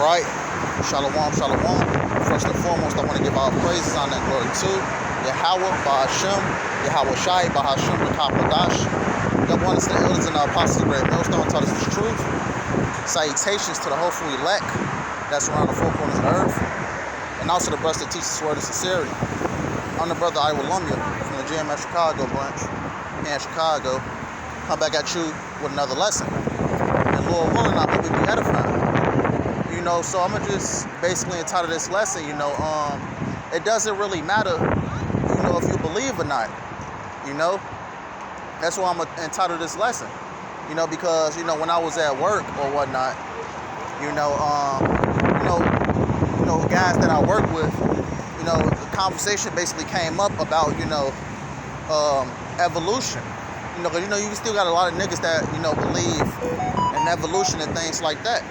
Right? Shalom, shalom. First and foremost, I want to give all praises, honor, and glory to Yahweh, Bahashem, Yahweh Shai, Bahashem, Rakapodash. God bless the elders and the apostles of the great millstone taught us the truth. Salutations to the hopeful elect that's around the four corners of the earth. And also the brothers that teach the word of sincerity. I'm the brother Iowa Lumia from the GMS Chicago branch here in Chicago. Come back at you with another lesson. And Lord willing, I hope we be edifying. So I'm gonna just basically entitle this lesson, it doesn't really matter, if you believe or not, That's why I'm gonna entitle this lesson, because, when I was at work or whatnot, guys that I work with, the conversation basically came up about, evolution, because, you still got a lot of niggas that, believe in evolution and things like that.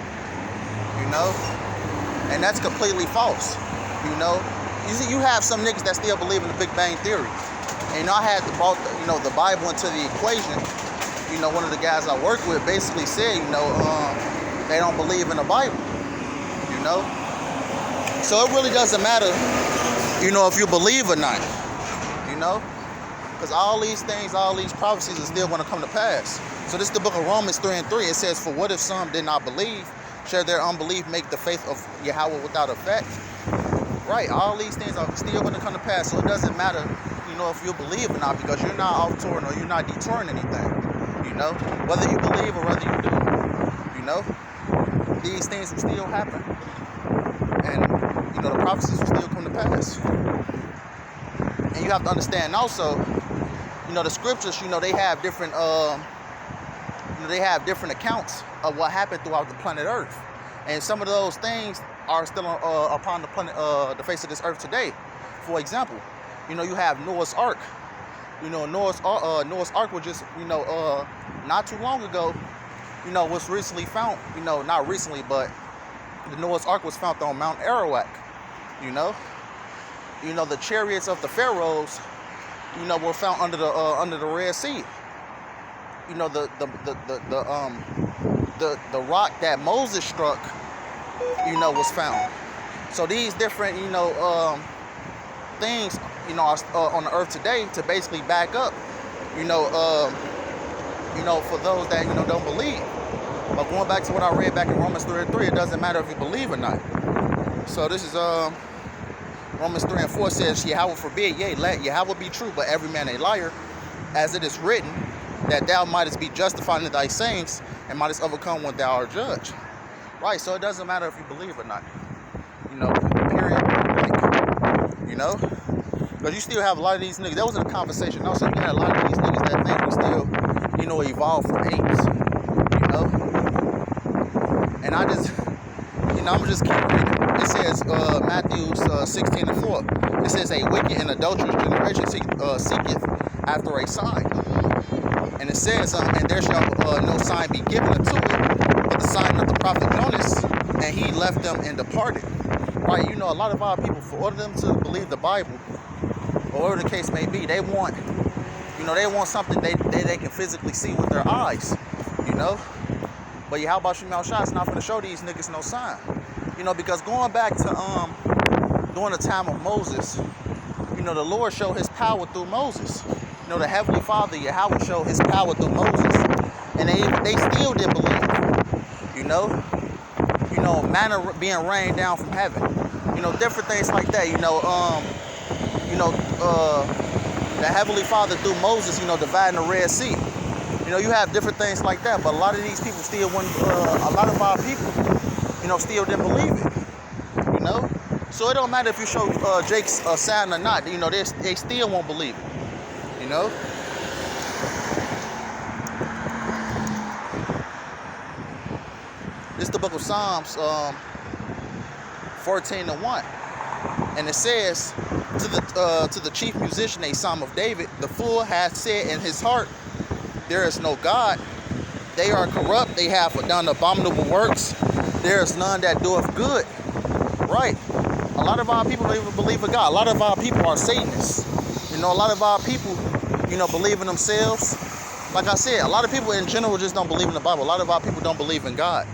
And that's completely false. You have some niggas that still believe in the Big Bang Theory. And I had to brought the Bible into the equation. One of the guys I work with basically said, they don't believe in the Bible. So it really doesn't matter, if you believe or not. Because all these things, all these prophecies are still going to come to pass. So this is the book of Romans 3:3. It says, "For what if some did not believe? Shall their unbelief make the faith of Yahweh without effect?" Right, all these things are still going to come to pass. So it doesn't matter, if you believe or not, because you're not off touring or you're not detouring anything. Whether you believe or whether you do. These things will still happen. And, the prophecies will still come to pass. And you have to understand also, the scriptures, they have different, accounts of what happened throughout the planet Earth, and some of those things are still upon the planet, the face of this earth today. For example, you have Noah's Ark. Noah's Ark was just, not too long ago, was recently found. Not recently, but the Noah's Ark was found on Mount Arawak. The chariots of the pharaohs, were found under the Red Sea. The rock that Moses struck, was found. So these different, things, are on the earth today to basically back up, for those that, don't believe. But going back to what I read back in Romans 3:3, it doesn't matter if you believe or not. So this is Romans 3:4 says, "Yahweh forbid, yea, let Yahweh be true, but every man a liar, as it is written, that thou mightest be justified in thy sayings, and mightest overcome when thou art judged." Right, so it doesn't matter if you believe or not. Period. Because you still have a lot of these niggas. That wasn't a conversation. Also, you got a lot of these niggas that think we still, evolve from apes. And I just, I'm just keep reading. It says, Matthew 16:4. It says, "A wicked and adulterous generation seeketh after a sign." And it says, "And there shall no sign be given unto it, but the sign of the prophet Jonas, and he left them and departed." Right, a lot of our people, for order them to believe the Bible, or whatever the case may be, they want, they want something they can physically see with their eyes, But how about Shemal Shah? It's not going to show these niggas no sign, because going back to during the time of Moses, the Lord showed His power through Moses. The Heavenly Father, Yahweh, showed His power through Moses, and they still didn't believe. Manna being rained down from heaven, different things like that. The Heavenly Father through Moses, dividing the Red Sea. You have different things like that, but a lot of these people still wouldn't. A lot of our people, still didn't believe it. So it don't matter if you show Jake's sign or not. They still won't believe it. This is the book of Psalms 14:1, and it says, to the chief musician, a psalm of David, "The fool hath said in his heart, there is no God. They are corrupt. They have done abominable works. There is none that doeth good." Right. A lot of our people don't even believe in God. A lot of our people are Satanists. A lot of our people, believe in themselves. Like I said, a lot of people in general just don't believe in the Bible. A lot of our people don't believe in God.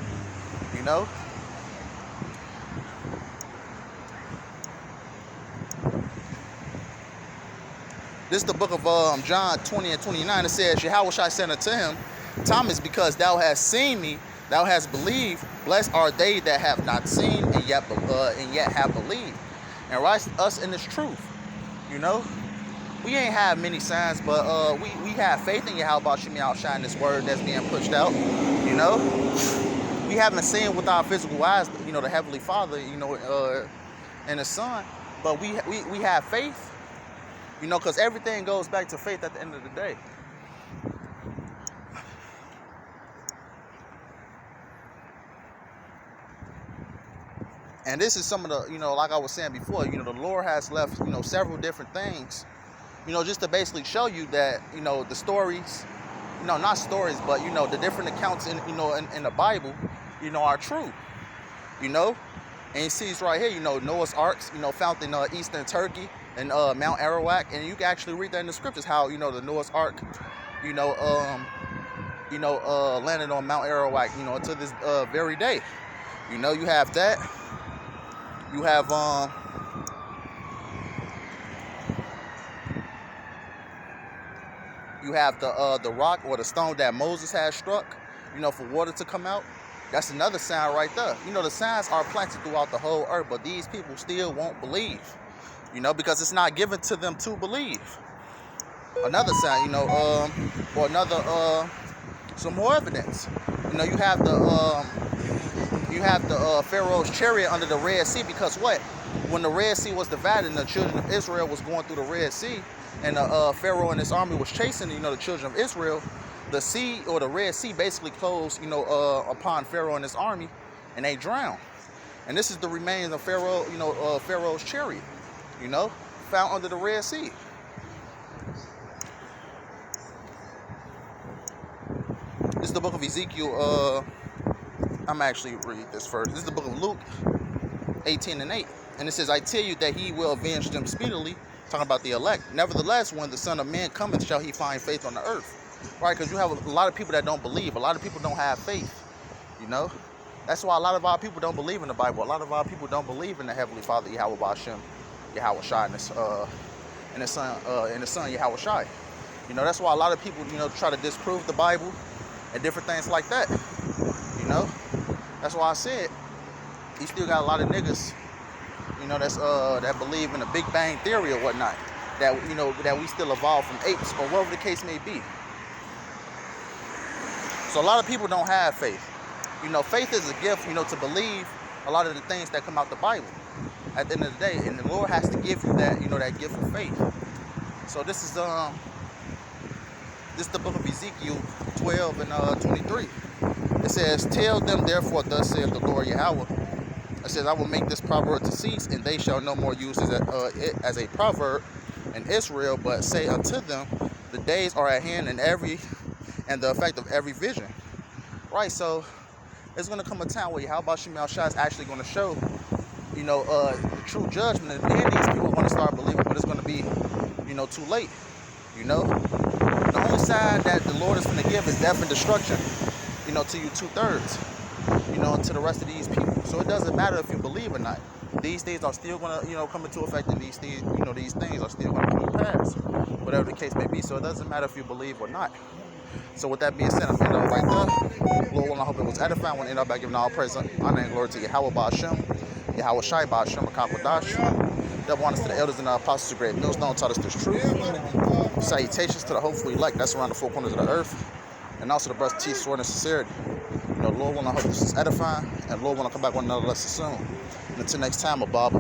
This is the book of John 20 and 29. It says, Yahweh said unto him, Thomas, because thou hast seen me, thou hast believed. Blessed are they that have not seen and yet have believed. And right, us in this truth, you know. We ain't have many signs, but we have faith in Yahweh Shem Yahushai in this word that's being pushed out, you know. We haven't seen with our physical eyes, you know, the Heavenly Father, you know, and the Son, but we have faith. You know, because everything goes back to faith at the end of the day. And this is some of the, you know, like I was saying before, you know, the Lord has left, you know, several different things, you know, just to basically show you that, you know, the stories, you know, not stories, but, you know, the different accounts in, you know, in the Bible, you know, are true, you know. And you see it's right here, you know, Noah's Arks, you know, found in eastern Turkey and Mount Arawak, and you can actually read that in the scriptures how, you know, the Noah's Ark, you know, landed on Mount Arawak, you know, to this very day. You know, you have that. You have the rock or the stone that Moses had struck, you know, for water to come out. That's another sign right there. You know, the signs are planted throughout the whole earth, but these people still won't believe, you know, because it's not given to them to believe. Another sign, you know, or another, some more evidence. You know, you have the Pharaoh's chariot under the Red Sea, because what? When the Red Sea was divided and the children of Israel was going through the Red Sea, and Pharaoh and his army was chasing, you know, the children of Israel, the sea or the Red Sea basically closed, you know, upon Pharaoh and his army, and they drowned. And this is the remains of Pharaoh, you know, Pharaoh's chariot, you know, found under the Red Sea. This is the book of Ezekiel. I'm actually read this first. This is the book of Luke 18:8, and it says, "I tell you that he will avenge them speedily." Talking about the elect. Nevertheless, when the Son of Man cometh, shall he find faith on the earth? Right? Because you have a lot of people that don't believe. A lot of people don't have faith. You know, that's why a lot of our people don't believe in the Bible. A lot of our people don't believe in the Heavenly Father, Yahweh Shem, Yahweh Shai, and the Son, Yahweh Shai. You know, that's why a lot of people, you know, try to disprove the Bible and different things like that. You know, that's why I said he still got a lot of niggas, you know, that's that believe in the Big Bang Theory or whatnot. That, you know, that we still evolved from apes or whatever the case may be. So a lot of people don't have faith. You know, faith is a gift, you know, to believe a lot of the things that come out the Bible at the end of the day. And the Lord has to give you that, you know, that gift of faith. So this is the book of Ezekiel 12 and 23. It says, "Tell them therefore, thus saith the Lord Yahweh." It says, "I will make this proverb to cease, and they shall no more use it as a proverb in Israel, but say unto them, the days are at hand, and the effect of every vision." Right, so there's going to come a time where Yahweh Shem Yahushai is actually going to show, you know, the true judgment, and then these people are going to start believing, but it's going to be, you know, too late. You know, the only sign that the Lord is going to give is death and destruction, you know, to you 2/3, you know, and to the rest of these people. So it doesn't matter if you believe or not. These things are still going to, you know, come into effect, and these things, you know, these things are still going to come to pass, whatever the case may be. So it doesn't matter if you believe or not. So with that being said, I'm ending up right there. Lord, I hope it was edifying. I want to end up by giving all praise, honor, and glory to Yahweh Ba'ashem, Yahweh Shai Ba'ashem, Akakwadash. Double honors to the elders and the apostles of great millstone taught us this truth. Salutations to the hopefully elect that's around the four corners of the earth, and also the brothers teach sword and sincerity. You know, Lord, I hope this is edifying, and Lord, I come back one another lesson soon. And until next time, above.